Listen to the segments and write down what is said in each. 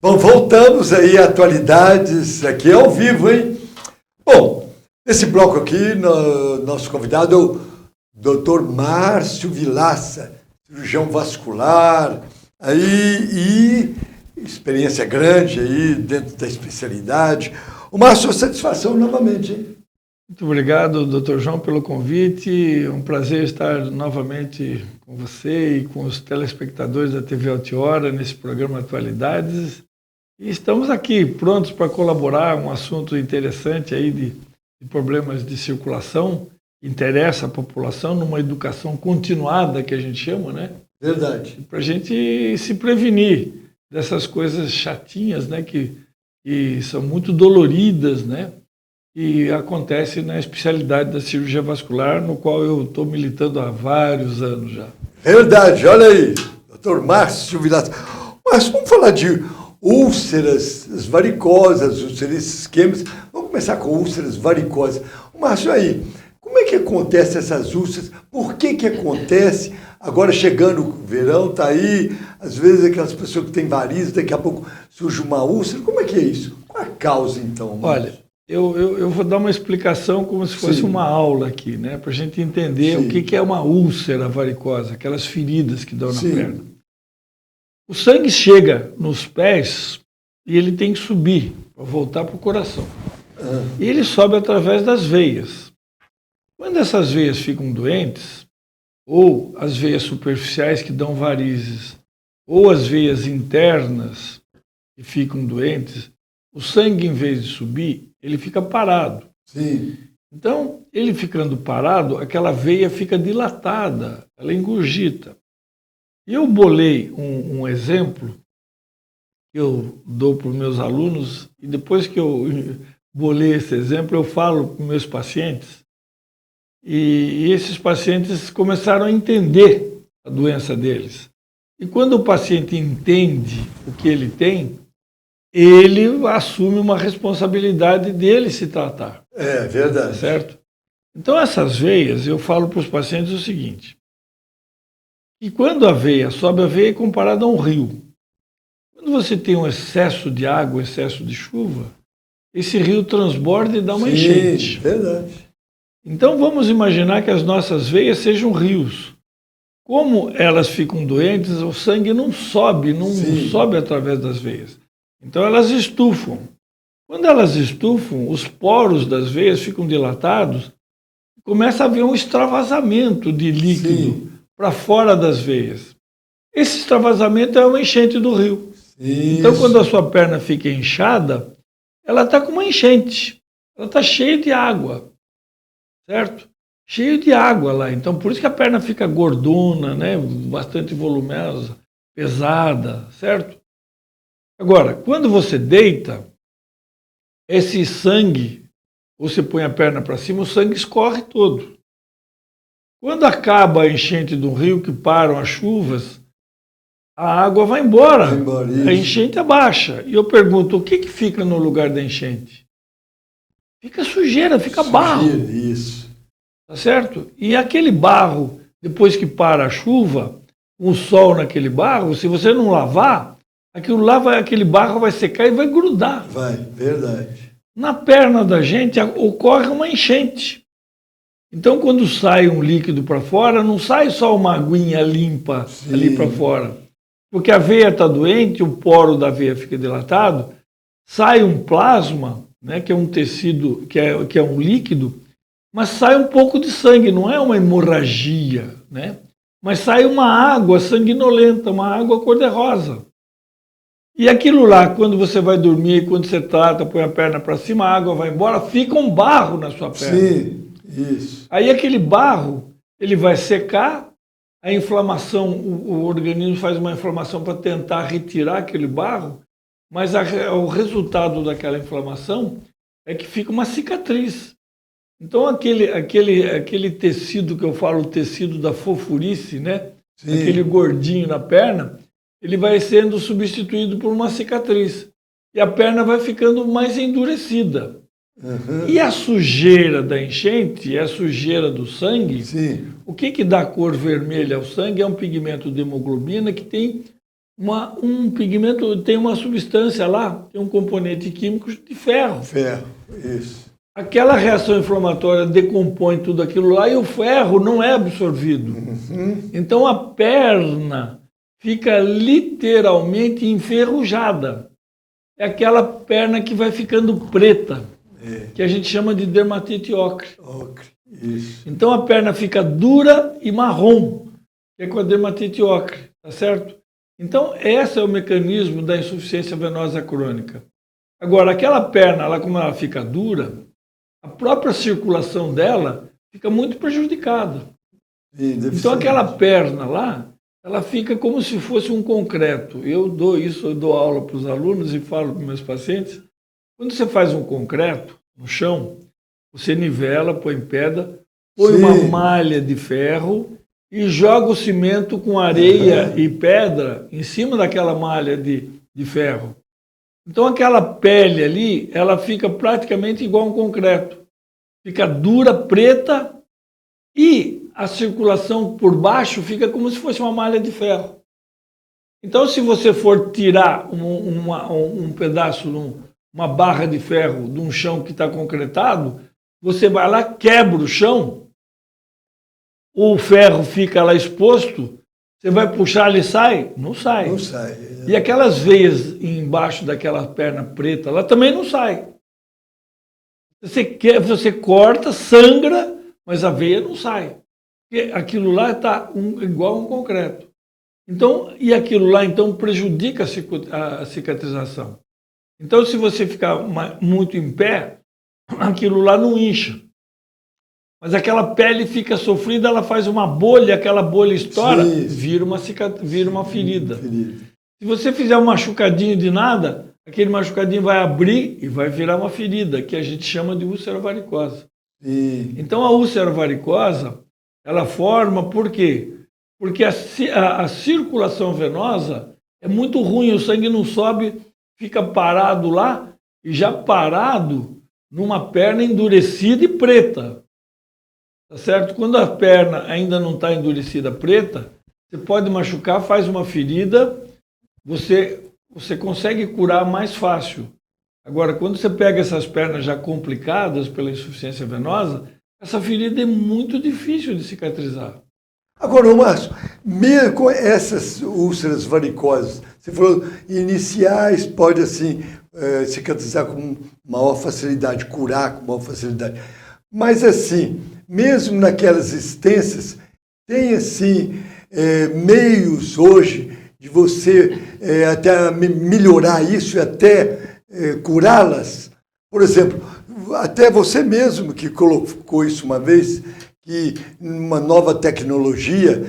Bom, voltamos aí a atualidades aqui ao vivo, hein? Bom, nesse bloco aqui, nosso convidado é o Dr. Márcio Vilaça, cirurgião vascular, aí, e experiência grande aí dentro da especialidade. O Márcio, satisfação novamente, hein? Muito obrigado, Dr. João, pelo convite. É um prazer estar novamente com você e com os telespectadores da TV Altiora nesse programa Atualidades. E estamos aqui prontos para colaborar, um assunto interessante aí de problemas de circulação, que interessa a população numa educação continuada, que a gente chama, né? Verdade. Para a gente se prevenir dessas coisas chatinhas, né? Que são muito doloridas, né? E acontece na especialidade da cirurgia vascular, no qual eu estou militando há vários anos já. Verdade, olha aí, Dr. Márcio Vilaça. Mas vamos falar de úlceras varicosas, úlceras isquêmicas. Vamos começar com úlceras varicosas. Márcio, aí, como é que acontece essas úlceras? Por que acontece? Agora chegando o verão, tá aí, às vezes aquelas pessoas que têm varizes, daqui a pouco surge uma úlcera. Como é que é isso? Qual a causa, então, Márcio? Olha, eu vou dar uma explicação como se fosse uma aula aqui, né? Para a gente entender o que é uma úlcera varicosa, aquelas feridas que dão na perna. O sangue chega nos pés e ele tem que subir para voltar para o coração. E ele sobe através das veias. Quando essas veias ficam doentes, ou as veias superficiais que dão varizes, ou as veias internas que ficam doentes, o sangue, em vez de subir, ele fica parado. Sim. Então, ele ficando parado, aquela veia fica dilatada, ela engurgita. E eu bolei um exemplo que eu dou para os meus alunos, e depois que eu bolei esse exemplo, eu falo para os meus pacientes, e esses pacientes começaram a entender a doença deles. E quando o paciente entende o que ele tem, ele assume uma responsabilidade dele se tratar. É verdade. Certo? Então, essas veias, eu falo para os pacientes o seguinte, que quando a veia sobe, a veia é comparada a um rio. Quando você tem um excesso de água, um excesso de chuva, esse rio transborda e dá uma enchente. Verdade. Então, vamos imaginar que as nossas veias sejam rios. Como elas ficam doentes, o sangue não sobe através das veias. Então elas estufam. Quando elas estufam, os poros das veias ficam dilatados, começa a haver um extravasamento de líquido para fora das veias. Esse extravasamento é uma enchente do rio. Isso. Então, quando a sua perna fica inchada, ela está com uma enchente. Ela está cheia de água, certo? Cheio de água lá. Então, por isso que a perna fica gordona, né? Bastante volumosa, pesada, certo? Agora, quando você deita, esse sangue, você põe a perna para cima, o sangue escorre todo. Quando acaba a enchente do rio, que param as chuvas, a água vai embora, a enchente abaixa. E eu pergunto, o que fica no lugar da enchente? Fica sujeira, fica barro. Isso. Tá certo? E aquele barro, depois que para a chuva, o sol naquele barro, se você não lavar, aquele barro vai secar e vai grudar. Vai, verdade. Na perna da gente ocorre uma enchente. Então, quando sai um líquido para fora, não sai só uma aguinha limpa ali para fora. Porque a veia está doente, o poro da veia fica dilatado, sai um plasma, né, que é um tecido, que é um líquido, mas sai um pouco de sangue, não é uma hemorragia, né? Mas sai uma água sanguinolenta, uma água cor-de-rosa. E aquilo lá, quando você vai dormir, quando você trata, põe a perna para cima, a água vai embora, fica um barro na sua perna. Sim, isso. Aí aquele barro, ele vai secar, a inflamação, o organismo faz uma inflamação para tentar retirar aquele barro, mas o resultado daquela inflamação é que fica uma cicatriz. Então aquele tecido que eu falo, o tecido da fofurice, né? Aquele gordinho na perna, ele vai sendo substituído por uma cicatriz. E a perna vai ficando mais endurecida. E a sujeira da enchente, a sujeira do sangue, o que dá cor vermelha ao sangue é um pigmento de hemoglobina que tem um pigmento, tem uma substância lá, tem um componente químico de ferro. Ferro, isso. Aquela reação inflamatória decompõe tudo aquilo lá e o ferro não é absorvido. Então a perna fica literalmente enferrujada. É aquela perna que vai ficando preta, que a gente chama de dermatite ocre. Ocre, isso. Então a perna fica dura e marrom, que é com a dermatite ocre, tá certo? Então esse é o mecanismo da insuficiência venosa crônica. Agora, aquela perna, como ela fica dura, a própria circulação dela fica muito prejudicada. Sim, então aquela perna lá, ela fica como se fosse um concreto. Eu dou aula para os alunos e falo para meus pacientes. Quando você faz um concreto no chão, você nivela, põe pedra, põe uma malha de ferro e joga o cimento com areia e pedra em cima daquela malha de ferro. Então aquela pele ali, ela fica praticamente igual a um concreto. Fica dura, preta e a circulação por baixo fica como se fosse uma malha de ferro. Então se você for tirar um pedaço, uma barra de ferro de um chão que está concretado, você vai lá, quebra o chão, o ferro fica lá exposto, você vai puxar, ele sai? Não sai. Não sai. E aquelas veias embaixo daquela perna preta, ela também não sai. Você corta, sangra, mas a veia não sai. Porque aquilo lá está igual a um concreto. Então, e aquilo lá então prejudica a cicatrização. Então, se você ficar muito em pé, aquilo lá não incha. Mas aquela pele fica sofrida, ela faz uma bolha, aquela bolha estoura, vira uma ferida. Se você fizer um machucadinho de nada, aquele machucadinho vai abrir e vai virar uma ferida, que a gente chama de úlcera varicosa. Então a úlcera varicosa, ela forma por quê? Porque a circulação venosa é muito ruim, o sangue não sobe, fica parado lá, e já parado numa perna endurecida e preta. Tá certo? Quando a perna ainda não está endurecida, preta, você pode machucar, faz uma ferida, você consegue curar mais fácil. Agora, quando você pega essas pernas já complicadas pela insuficiência venosa, essa ferida é muito difícil de cicatrizar. Agora, Márcio, mesmo com essas úlceras varicosas, você falou iniciais, pode assim cicatrizar com maior facilidade, curar com maior facilidade. Mas assim, mesmo naquelas extensas, tem assim meios hoje de você até melhorar isso e até curá-las. Por exemplo, até você mesmo que colocou isso uma vez, que uma nova tecnologia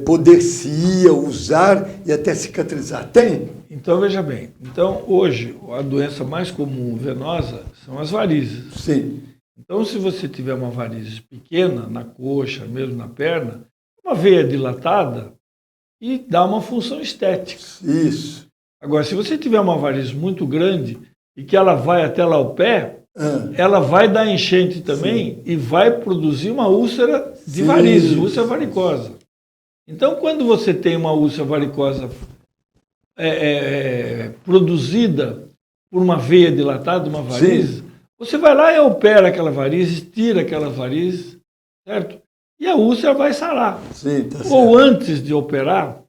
poder-se-ia usar e até cicatrizar. Tem? Então, veja bem. Então, hoje, a doença mais comum venosa são as varizes. Sim. Então, se você tiver uma varize pequena, na coxa, mesmo na perna, uma veia dilatada e dá uma função estética. Isso. Agora, se você tiver uma varize muito grande e que ela vai até lá ao pé, ela vai dar enchente também e vai produzir uma úlcera de varizes, úlcera varicosa. Então, quando você tem uma úlcera varicosa produzida por uma veia dilatada, uma varize, você vai lá e opera aquela varize, tira aquela varize, certo? E a úlcera vai sarar. Sim, tá certo. Ou antes de operar,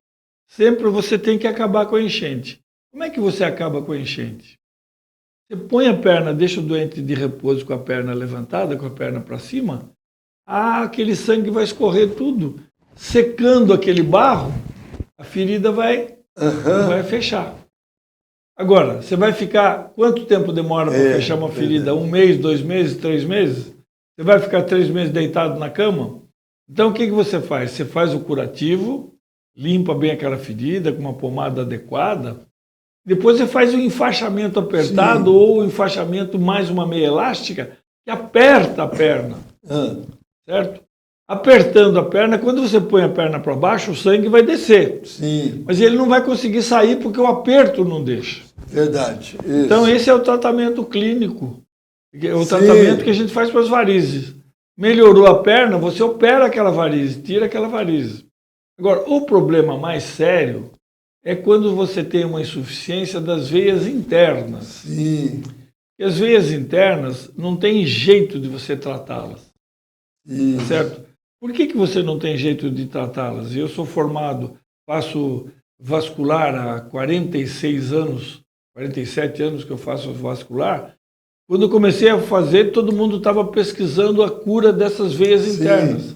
sempre você tem que acabar com a enchente. Como é que você acaba com a enchente? Você põe a perna, deixa o doente de repouso com a perna levantada, com a perna para cima, aquele sangue vai escorrer tudo, secando aquele barro, a ferida vai fechar. Agora, você vai ficar... Quanto tempo demora para fechar uma ferida? 1 mês, 2 meses, 3 meses? Você vai ficar 3 meses deitado na cama? Então, o que você faz? Você faz o curativo, limpa bem aquela ferida com uma pomada adequada, depois você faz o enfaixamento apertado ou o enfaixamento mais uma meia elástica que aperta a perna, certo? Apertando a perna, quando você põe a perna para baixo, o sangue vai descer. Sim. Mas ele não vai conseguir sair porque o aperto não deixa. Verdade. Isso. Então esse é o tratamento clínico, o tratamento que a gente faz para as varizes. Melhorou a perna, você opera aquela varize, tira aquela varize. Agora, o problema mais sério é quando você tem uma insuficiência das veias internas. Sim. E as veias internas não tem jeito de você tratá-las. Tá certo? Por que você não tem jeito de tratá-las? Eu sou formado, faço vascular há 46 anos, 47 anos que eu faço vascular. Quando eu comecei a fazer, todo mundo estava pesquisando a cura dessas veias internas.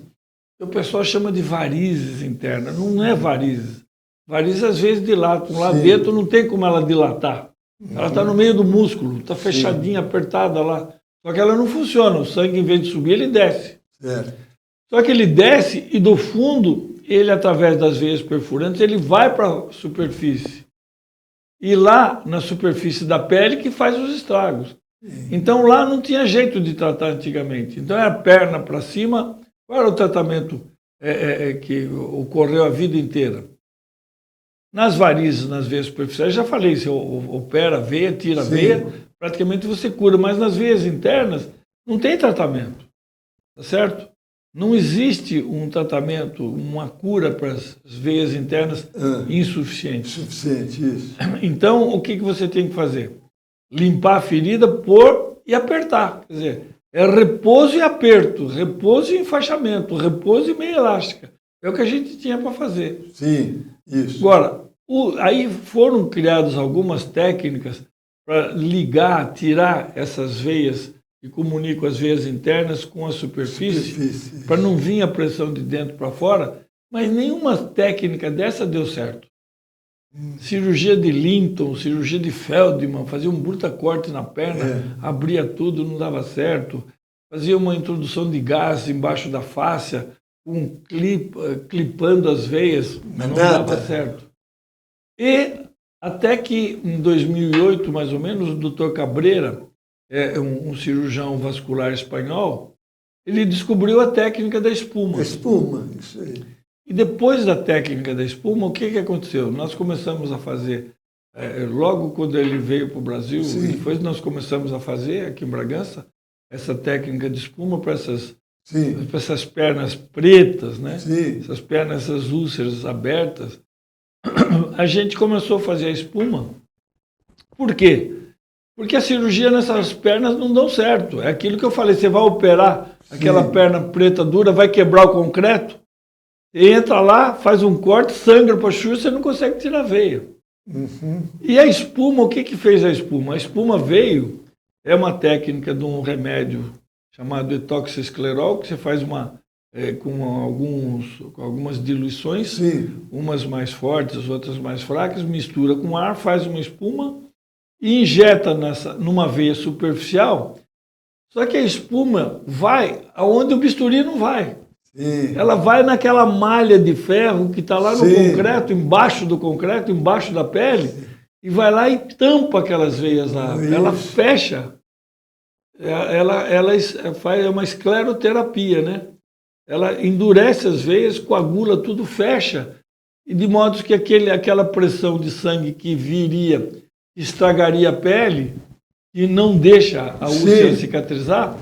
O pessoal chama de varizes internas. Não é varizes. Varizes às vezes dilatam. Lá dentro não tem como ela dilatar. Ela está no meio do músculo, está fechadinha, apertada lá. Só que ela não funciona. O sangue, em vez de subir, ele desce. Só que ele desce e do fundo, ele, através das veias perfurantes, ele vai para a superfície. E lá, na superfície da pele, que faz os estragos. Então lá não tinha jeito de tratar antigamente. Então é a perna para cima. Qual era o tratamento que ocorreu a vida inteira? Nas varizes, nas veias superficiais, já falei, você opera a veia, tira a veia, praticamente você cura. Mas nas veias internas não tem tratamento, tá certo? Não existe um tratamento, uma cura para as veias internas insuficientes. Insuficiente, isso. Então, o que você tem que fazer? Limpar a ferida, pôr e apertar. Quer dizer, é repouso e aperto, repouso e enfaixamento, repouso e meia elástica. É o que a gente tinha para fazer. Sim, isso. Agora, aí foram criadas algumas técnicas para ligar, tirar essas veias que comunicam as veias internas com a superfície. Para não vir a pressão de dentro para fora, mas nenhuma técnica dessa deu certo. Cirurgia de Linton, cirurgia de Feldman, fazia um bruta-corte na perna, abria tudo, não dava certo. Fazia uma introdução de gás embaixo da fáscia, clipando as veias, mas não dava certo. E até que em 2008, mais ou menos, o Dr. Cabreira, um cirurgião vascular espanhol, ele descobriu a técnica da espuma. A espuma, isso aí. E depois da técnica da espuma, o que aconteceu? Nós começamos a fazer, logo quando ele veio para o Brasil, depois nós começamos a fazer aqui em Bragança, essa técnica de espuma para essas pernas pretas, né? Essas pernas, essas úlceras abertas. A gente começou a fazer a espuma. Por quê? Porque a cirurgia nessas pernas não deu certo. É aquilo que eu falei, você vai operar aquela perna preta dura, vai quebrar o concreto, entra lá, faz um corte, sangra para chuva, você não consegue tirar a veia. E a espuma, o que fez a espuma? A espuma veio, é uma técnica de um remédio chamado etoxiclerol, que você faz com algumas diluições, umas mais fortes, outras mais fracas, mistura com ar, faz uma espuma e injeta numa veia superficial. Só que a espuma vai aonde o bisturi não vai. Ela vai naquela malha de ferro que está lá no concreto, embaixo do concreto, embaixo da pele, e vai lá e tampa aquelas veias lá. Ela fecha. Ela faz uma escleroterapia, né? Ela endurece as veias, coagula tudo, fecha, e de modo que aquela pressão de sangue que viria, estragaria a pele e não deixa a úlcera cicatrizar,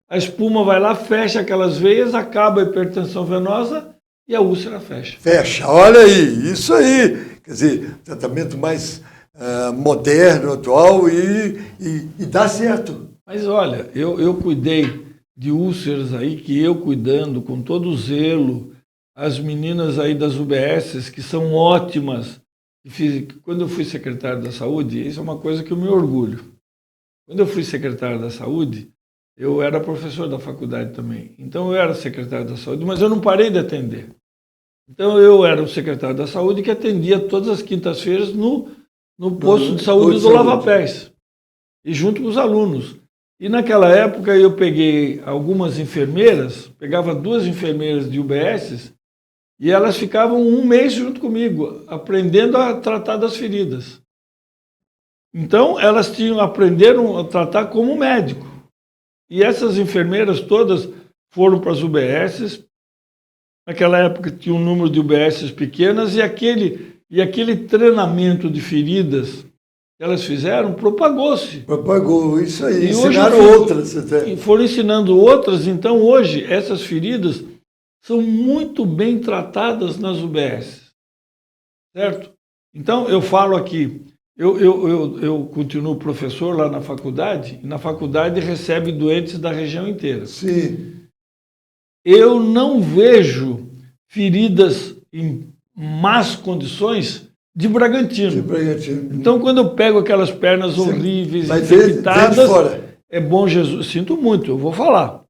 a espuma vai lá, fecha aquelas veias, acaba a hipertensão venosa e a úlcera fecha. Fecha, olha aí, isso aí. Quer dizer, tratamento mais moderno, atual e dá certo. Mas olha, eu cuidei de úlceras aí, que eu cuidando com todo o zelo, as meninas aí das UBSs, que são ótimas. Quando eu fui secretário da Saúde, isso é uma coisa que eu me orgulho. Quando eu fui secretário da Saúde, eu era professor da faculdade também. Então eu era secretário da Saúde, mas eu não parei de atender. Então eu era o secretário da Saúde que atendia todas as quintas-feiras no posto de saúde do Lava Pés, e junto com os alunos. E naquela época eu peguei algumas enfermeiras, pegava 2 enfermeiras de UBS, e elas ficavam 1 mês junto comigo, aprendendo a tratar das feridas. Então elas aprenderam a tratar como médico. E essas enfermeiras todas foram para as UBSs. Naquela época tinha um número de UBSs pequenas, e aquele treinamento de feridas que elas fizeram propagou-se. Propagou, isso aí. E ensinaram outras até. E foram ensinando outras. Então hoje essas feridas são muito bem tratadas nas UBSs. Certo? Então, eu falo aqui, eu continuo professor lá na faculdade, e na faculdade recebe doentes da região inteira. Sim. Eu não vejo feridas em más condições de Bragantino. Então, quando eu pego aquelas pernas horríveis, infectadas, é Bom Jesus, sinto muito, eu vou falar.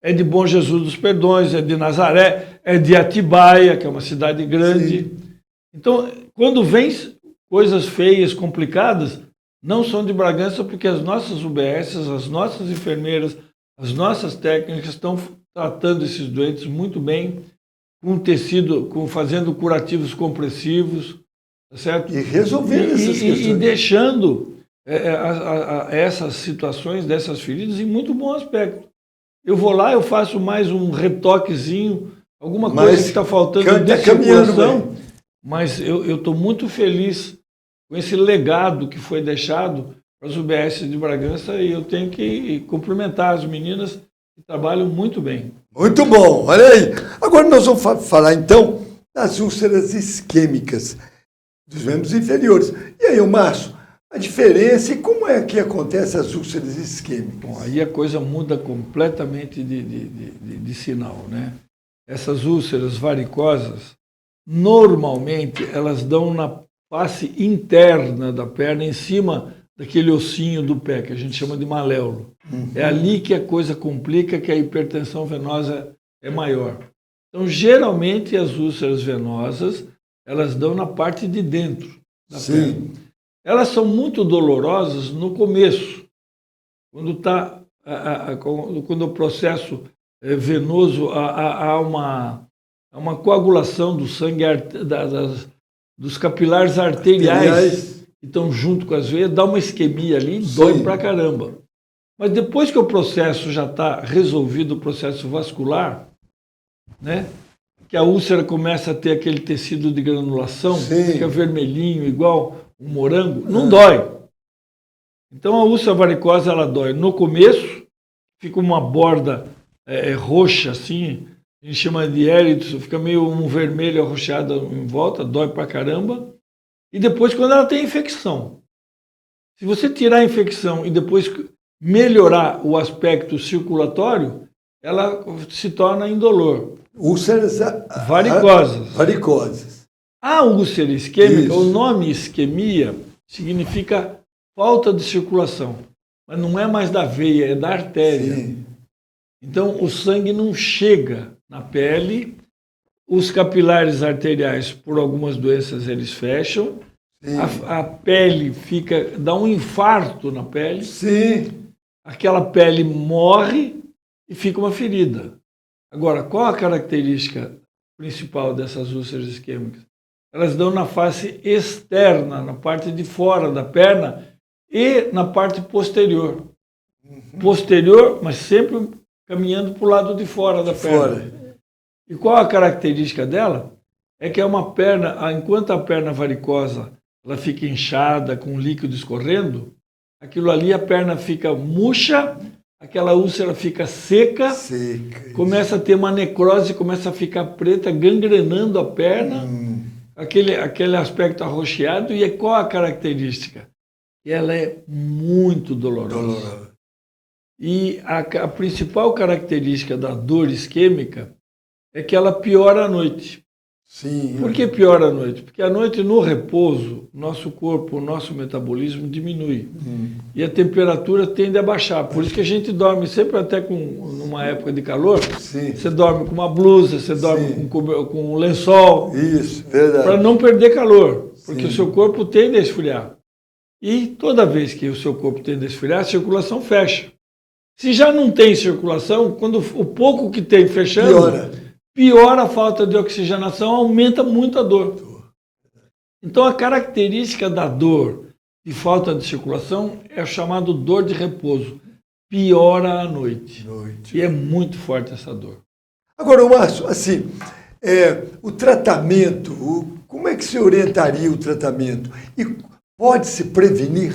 É de Bom Jesus dos Perdões, é de Nazaré, é de Atibaia, que é uma cidade grande. Sim. Então, quando vem coisas feias, complicadas, não são de Bragança, porque as nossas UBS, as nossas enfermeiras, as nossas técnicas estão tratando esses doentes muito bem, com tecido, fazendo curativos compressivos, tá certo? E resolvendo essas questões. E deixando essas situações dessas feridas em muito bom aspecto. Eu vou lá, eu faço mais um retoquezinho, alguma coisa que está faltando de circulação, mas eu estou muito feliz com esse legado que foi deixado para as UBS de Bragança e eu tenho que cumprimentar as meninas que trabalham muito bem. Muito bom, olha aí. Agora nós vamos falar então das úlceras isquêmicas dos membros inferiores. E aí, Márcio, a diferença e como é que acontece as úlceras isquêmicas? Bom, aí a coisa muda completamente de sinal, né? Essas úlceras varicosas, normalmente, elas dão na face interna da perna, em cima daquele ossinho do pé, que a gente chama de maléolo. Uhum. É ali que a coisa complica, que a hipertensão venosa é maior. Então, geralmente, as úlceras venosas, elas dão na parte de dentro da perna. Elas são muito dolorosas no começo, quando o processo venoso, há uma coagulação do sangue, dos capilares arteriais que estão junto com as veias, dá uma isquemia ali, dói pra caramba. Mas depois que o processo já está resolvido, o processo vascular, né, que a úlcera começa a ter aquele tecido de granulação, fica vermelhinho, igual um morango, não dói. Então a úlcera varicosa, ela dói no começo, fica uma borda roxa assim, a gente chama de érito, fica meio um vermelho arroxeado em volta, dói pra caramba. E depois quando ela tem infecção. Se você tirar a infecção e depois melhorar o aspecto circulatório, ela se torna indolor. Úlceras varicosas. A úlcera isquêmica, o nome isquemia significa falta de circulação, mas não é mais da veia, é da artéria. Sim. Então o sangue não chega na pele, os capilares arteriais, por algumas doenças, eles fecham, a pele dá um infarto na pele, aquela pele morre e fica uma ferida. Agora, qual a característica principal dessas úlceras isquêmicas? Elas dão na face externa, na parte de fora da perna e na parte posterior. Posterior, mas sempre caminhando para o lado de fora da perna. E qual a característica dela? É que é uma perna, enquanto a perna varicosa ela fica inchada, com líquido escorrendo, aquilo ali a perna fica murcha, aquela úlcera fica seca, começa a ter uma necrose, começa a ficar preta, gangrenando a perna, aquele aspecto arroxeado. E qual a característica? Ela é muito dolorosa. E a principal característica da dor isquêmica é que ela piora à noite. Por que piora à noite? Porque à noite, no repouso, nosso corpo, o nosso metabolismo diminui. E a temperatura tende a baixar. Por isso que a gente dorme sempre, até numa época de calor, você dorme com uma blusa, você dorme com um lençol. Isso, verdade. Para não perder calor, porque o seu corpo tende a esfriar. E toda vez que o seu corpo tende a esfriar, a circulação fecha. Se já não tem circulação, quando o pouco que tem fechando, piora a falta de oxigenação, aumenta muito a dor. Então a característica da dor de falta de circulação é o chamado dor de repouso. Piora à noite. E é muito forte essa dor. Agora, Márcio, assim, o tratamento, como é que se orientaria o tratamento? E pode-se prevenir?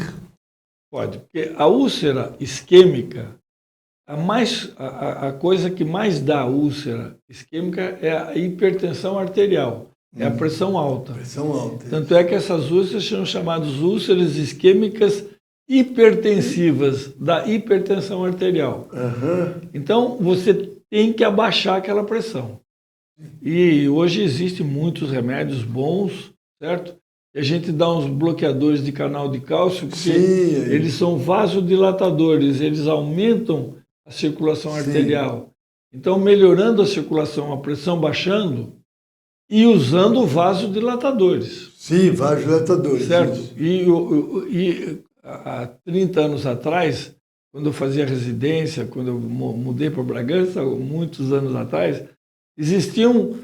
Pode, porque a úlcera isquêmica, a coisa que mais dá úlcera isquêmica é a hipertensão arterial. é a pressão alta. Pressão alta. Tanto é que essas úlceras são chamadas úlceras isquêmicas hipertensivas, da hipertensão arterial. Então, você tem que abaixar aquela pressão. E hoje existem muitos remédios bons, certo? E a gente dá uns bloqueadores de canal de cálcio, porque eles são vasodilatadores, eles aumentam a circulação arterial. Então, melhorando a circulação, a pressão baixando e usando vasodilatadores. Sim, vasodilatadores. Certo? Isso. E há 30 anos atrás, quando eu fazia residência, quando eu mudei para Bragança, muitos anos atrás, existiam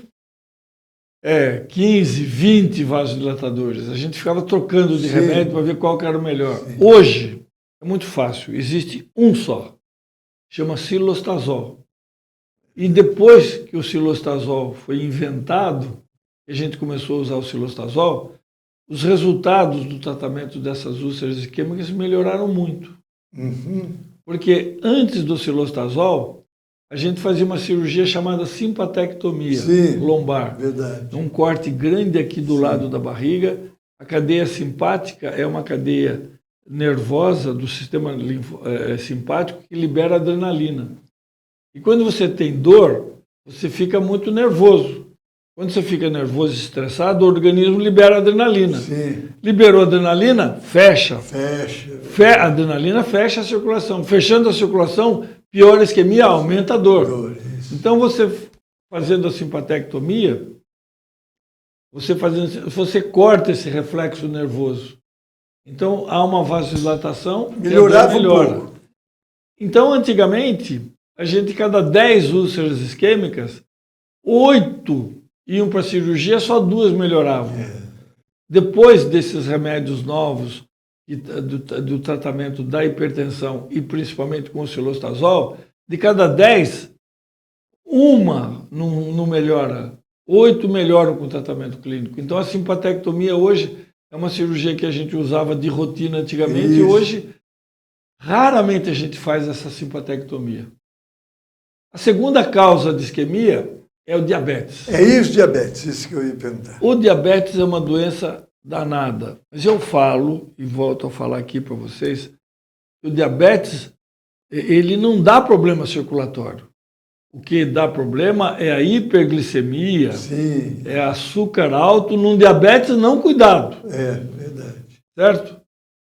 15, 20 vasodilatadores. A gente ficava trocando de remédio para ver qual que era o melhor. Sim. Hoje, é muito fácil. Existe um só. Chama cilostazol. E depois que o cilostazol foi inventado, a gente começou a usar o cilostazol, os resultados do tratamento dessas úlceras isquêmicas melhoraram muito. Porque antes do cilostazol, a gente fazia uma cirurgia chamada simpatectomia lombar. Verdade. Um corte grande aqui do lado da barriga. A cadeia simpática é uma cadeia nervosa do sistema simpático que libera adrenalina. E quando você tem dor, você fica muito nervoso. Quando você fica nervoso e estressado, o organismo libera adrenalina. Liberou adrenalina, fecha. A adrenalina fecha a circulação. Fechando a circulação, piora a isquemia, aumenta a dor. Então, você fazendo a simpatectomia, você corta esse reflexo nervoso. Então, há uma vasodilatação, melhora. Um pouco. Então, antigamente, a gente, cada 10 úlceras isquêmicas, 8 iam para a cirurgia, só 2 melhoravam. Depois desses remédios novos, do tratamento da hipertensão e principalmente com o cilostazol, de cada 10, uma não melhora, 8 melhoram com o tratamento clínico. Então a simpatectomia hoje é uma cirurgia que a gente usava de rotina antigamente e hoje raramente a gente faz essa simpatectomia. A segunda causa de isquemia é o diabetes. É isso, diabetes, isso que eu ia perguntar. O diabetes é uma doença danada. Mas eu falo, e volto a falar aqui para vocês, que o diabetes, ele não dá problema circulatório. O que dá problema é a hiperglicemia, é açúcar alto num diabetes não cuidado. É, verdade. Certo?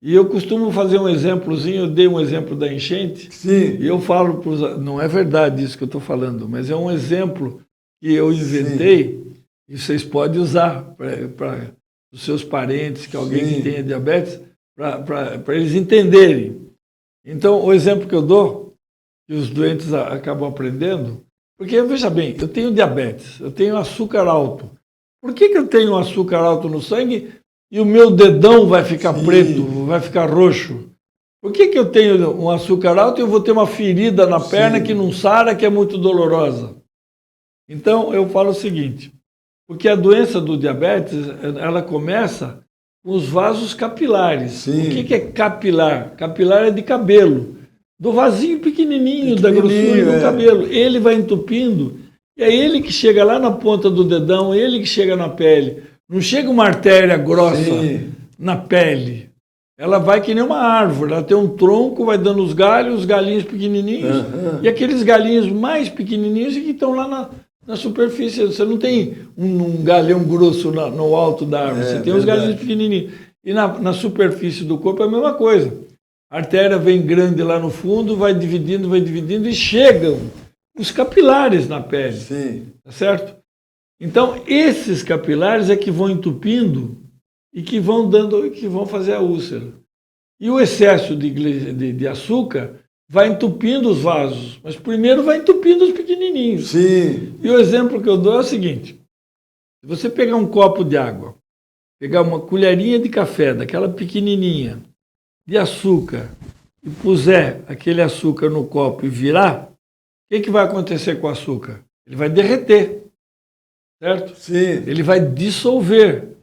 E eu costumo fazer um exemplozinho, eu dei um exemplo da enchente, e eu falo, não é verdade isso que eu estou falando, mas é um exemplo que eu inventei e vocês podem usar para os seus parentes, que alguém que tenha diabetes, para eles entenderem. Então, o exemplo que eu dou, que os doentes acabam aprendendo, porque, veja bem, eu tenho diabetes, eu tenho açúcar alto. Por que eu tenho açúcar alto no sangue e o meu dedão vai ficar preto, vai ficar roxo? Por que eu tenho um açúcar alto e eu vou ter uma ferida na perna que não sara, que é muito dolorosa? Então, eu falo o seguinte, porque a doença do diabetes, ela começa com os vasos capilares. O que é capilar? Capilar é de cabelo, do vasinho pequenininho, da grossura do cabelo. Ele vai entupindo, e é ele que chega lá na ponta do dedão, ele que chega na pele. Não chega uma artéria grossa na pele. Ela vai que nem uma árvore, ela tem um tronco, vai dando os galinhos pequenininhos, e aqueles galinhos mais pequenininhos que estão lá na superfície. Você não tem um galhão grosso no alto da árvore, você tem os galinhos pequenininhos. E na superfície do corpo é a mesma coisa. A artéria vem grande lá no fundo, vai dividindo e chegam os capilares na pele. Tá certo? Então, esses capilares é que vão entupindo e que vão fazer a úlcera. E o excesso de açúcar vai entupindo os vasos, mas primeiro vai entupindo os pequenininhos. E o exemplo que eu dou é o seguinte: se você pegar um copo de água, pegar uma colherinha de café, daquela pequenininha, de açúcar, e puser aquele açúcar no copo e virar, o que vai acontecer com o açúcar? Ele vai derreter, certo? Ele vai dissolver.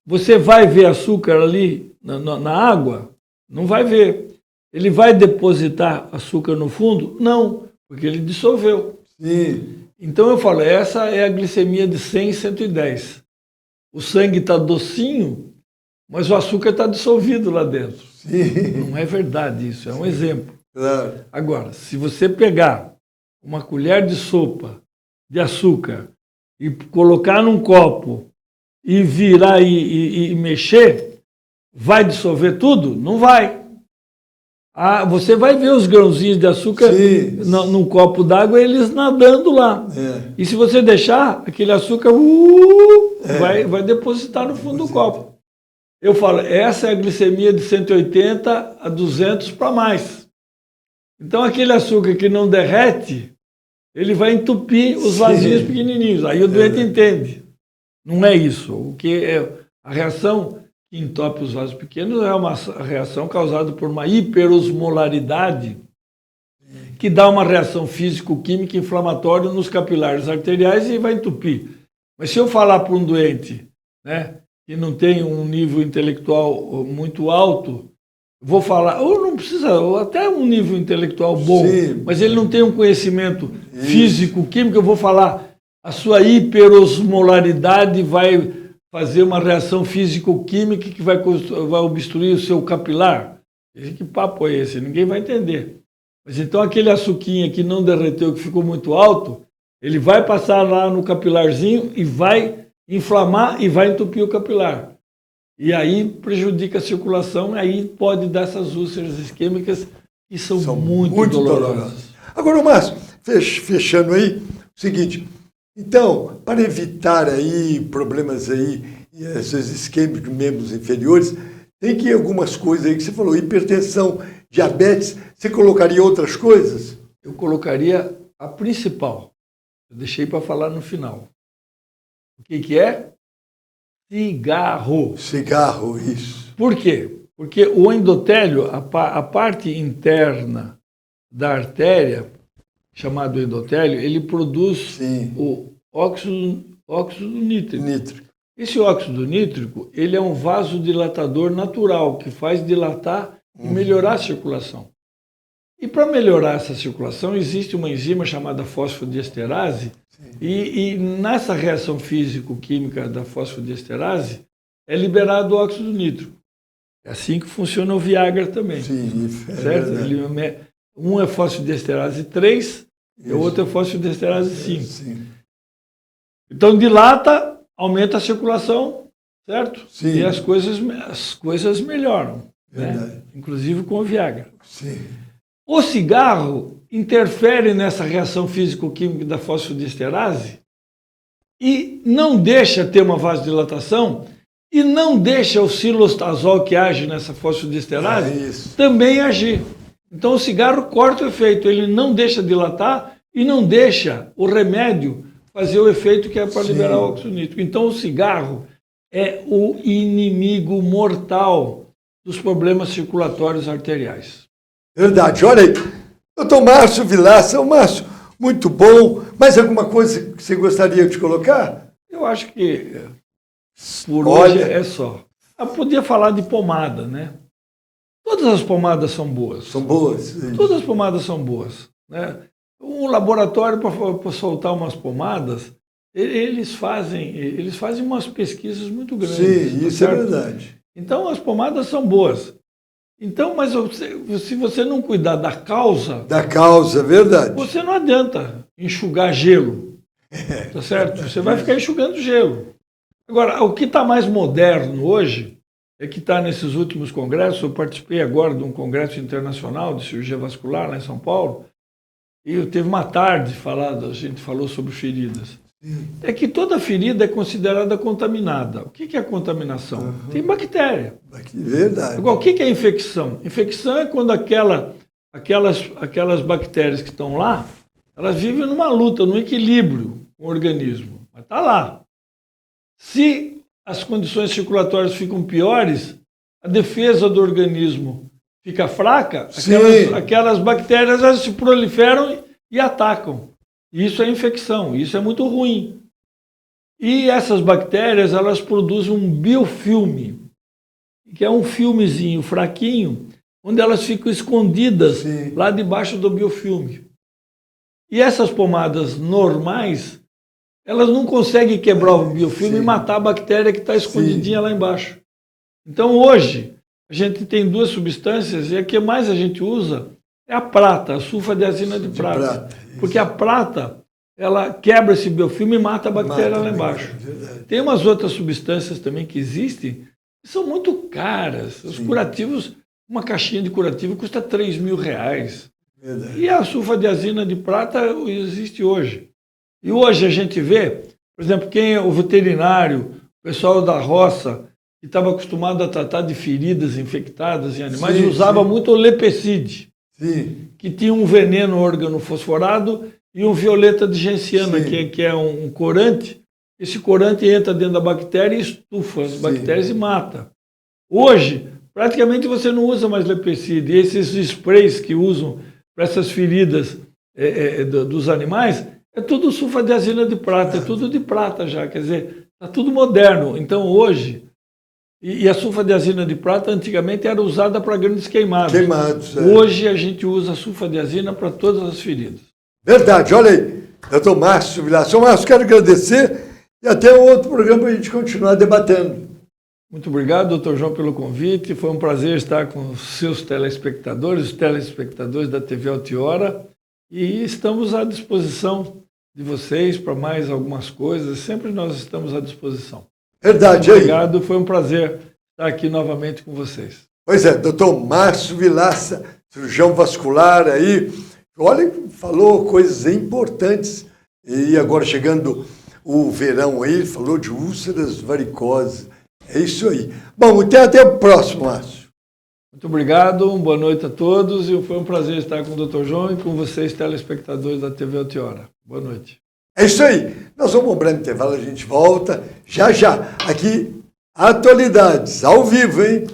Você vai ver açúcar ali na água? Não vai ver. Ele vai depositar açúcar no fundo? Não, porque ele dissolveu. Então eu falo, essa é a glicemia de 100, 110. o sangue está docinho, mas o açúcar está dissolvido lá dentro. Sim. Não é verdade isso, é um exemplo. Claro. Agora, se você pegar uma colher de sopa de açúcar e colocar num copo e virar e mexer, vai dissolver tudo? Não vai. Você vai ver os grãozinhos de açúcar num copo d'água, eles nadando lá. É. E se você deixar, aquele açúcar vai depositar no fundo do copo. Eu falo, essa é a glicemia de 180 a 200 para mais. Então, aquele açúcar que não derrete, ele vai entupir os vasinhos pequenininhos. Aí o doente entende. Não é isso. O que é a reação que entope os vasos pequenos é uma reação causada por uma hiperosmolaridade que dá uma reação físico-química inflamatória nos capilares arteriais e vai entupir. Mas se eu falar para um doente, né, que não tem um nível intelectual muito alto, vou falar, ou não precisa, ou até um nível intelectual bom, mas ele não tem um conhecimento físico-químico, eu vou falar, a sua hiperosmolaridade vai fazer uma reação físico-química que vai obstruir o seu capilar. Que papo é esse? Ninguém vai entender. Mas então aquele açuquinha que não derreteu, que ficou muito alto, ele vai passar lá no capilarzinho e vai inflamar e vai entupir o capilar. E aí prejudica a circulação, aí pode dar essas úlceras isquêmicas que são muito dolorosas. Agora, Márcio, fechando aí, o seguinte, então, para evitar aí problemas aí, esses isquêmicos membros inferiores, tem que ir algumas coisas aí que você falou, hipertensão, diabetes, você colocaria outras coisas? Eu colocaria a principal, eu deixei para falar no final. O que é? Cigarro. Cigarro, isso. Por quê? Porque o endotélio, a parte interna da artéria, chamado endotélio, ele produz o óxido nítrico. Esse óxido nítrico, ele é um vasodilatador natural, que faz dilatar e melhorar a circulação. E para melhorar essa circulação, existe uma enzima chamada fosfodiesterase, e nessa reação físico-química da fosfodiesterase, é liberado o óxido nítrico. É assim que funciona o Viagra também. Sim, certo? Um é fosfodiesterase 3 e o outro é fosfodiesterase 5. Sim. Então dilata, aumenta a circulação, certo? Sim. E as coisas melhoram. Né? Inclusive com o Viagra. Sim. O cigarro interfere nessa reação físico-química da fosfodiesterase e não deixa ter uma vasodilatação e não deixa o silostazol que age nessa fosfodiesterase também agir. Então o cigarro corta o efeito, ele não deixa dilatar e não deixa o remédio fazer o efeito que é para liberar o óxido nítrico. Então o cigarro é o inimigo mortal dos problemas circulatórios arteriais. Verdade. Olha aí, doutor Márcio Vilaça. Márcio, muito bom. Mais alguma coisa que você gostaria de colocar? Eu acho que por hoje é só. Eu podia falar de pomada, né? Todas as pomadas são boas. São boas? Todas as pomadas são boas. Né? Um laboratório para soltar umas pomadas, eles fazem umas pesquisas muito grandes. Sim, isso é verdade. Então as pomadas são boas. Então, mas se você não cuidar da causa... Da causa, é verdade. Você não adianta enxugar gelo. Tá certo? Você vai ficar enxugando gelo. Agora, o que está mais moderno hoje é que está nesses últimos congressos. Eu participei agora de um congresso internacional de cirurgia vascular lá em São Paulo. E eu teve uma tarde a gente falou sobre feridas. É que toda ferida é considerada contaminada. O que é a contaminação? Tem bactéria. Verdade. Agora, o que é infecção? Infecção é quando aquelas bactérias que estão lá, elas vivem numa luta, num equilíbrio com o organismo. Mas está lá. Se as condições circulatórias ficam piores, a defesa do organismo fica fraca, aquelas bactérias elas se proliferam e atacam. Isso é infecção, isso é muito ruim. E essas bactérias, elas produzem um biofilme, que é um filmezinho fraquinho, onde elas ficam escondidas lá debaixo do biofilme. E essas pomadas normais, elas não conseguem quebrar o biofilme sim. e matar a bactéria que está escondidinha lá embaixo. Então, hoje, a gente tem duas substâncias e a que mais a gente usa é a prata, a sulfadiazina de prata. Porque a prata, ela quebra esse biofilme e mata a bactéria lá embaixo. Tem umas outras substâncias também que existem que são muito caras. Os curativos, uma caixinha de curativo custa R$3.000. Verdade. E a sulfadiazina de prata existe hoje. E hoje a gente vê, por exemplo, quem é o veterinário, o pessoal da roça, que estava acostumado a tratar de feridas infectadas em animais, usava muito o lepecide, que tinha um veneno organofosforado e um violeta de genciana, que é um corante. Esse corante entra dentro da bactéria e estufa as bactérias e mata. Hoje, praticamente você não usa mais lepecide. Esses sprays que usam para essas feridas dos animais, é tudo sulfadiazina de prata, é tudo de prata já, quer dizer, está tudo moderno. Então hoje, e a sulfadiazina de prata antigamente era usada para grandes queimados. Hoje a gente usa a sulfadiazina para todas as feridas. Verdade, olha aí, doutor Márcio Vilaça. Márcio, quero agradecer e até um outro programa para a gente continuar debatendo. Muito obrigado, doutor João, pelo convite. Foi um prazer estar com os seus telespectadores, os telespectadores da TV Altiora. E estamos à disposição de vocês para mais algumas coisas. Sempre nós estamos à disposição. Verdade, muito obrigado, foi um prazer estar aqui novamente com vocês. Pois é, doutor Márcio Vilaça, cirurgião vascular aí. Olha, falou coisas importantes. E agora chegando o verão aí, ele falou de úlceras varicosas. É isso aí. Bom, até o próximo, Márcio. Muito obrigado, boa noite a todos e foi um prazer estar com o Dr. João e com vocês, telespectadores da TV Altiora. Boa noite. É isso aí. Nós vamos um breve intervalo, a gente volta já já. Aqui, Atualidades, ao vivo, hein?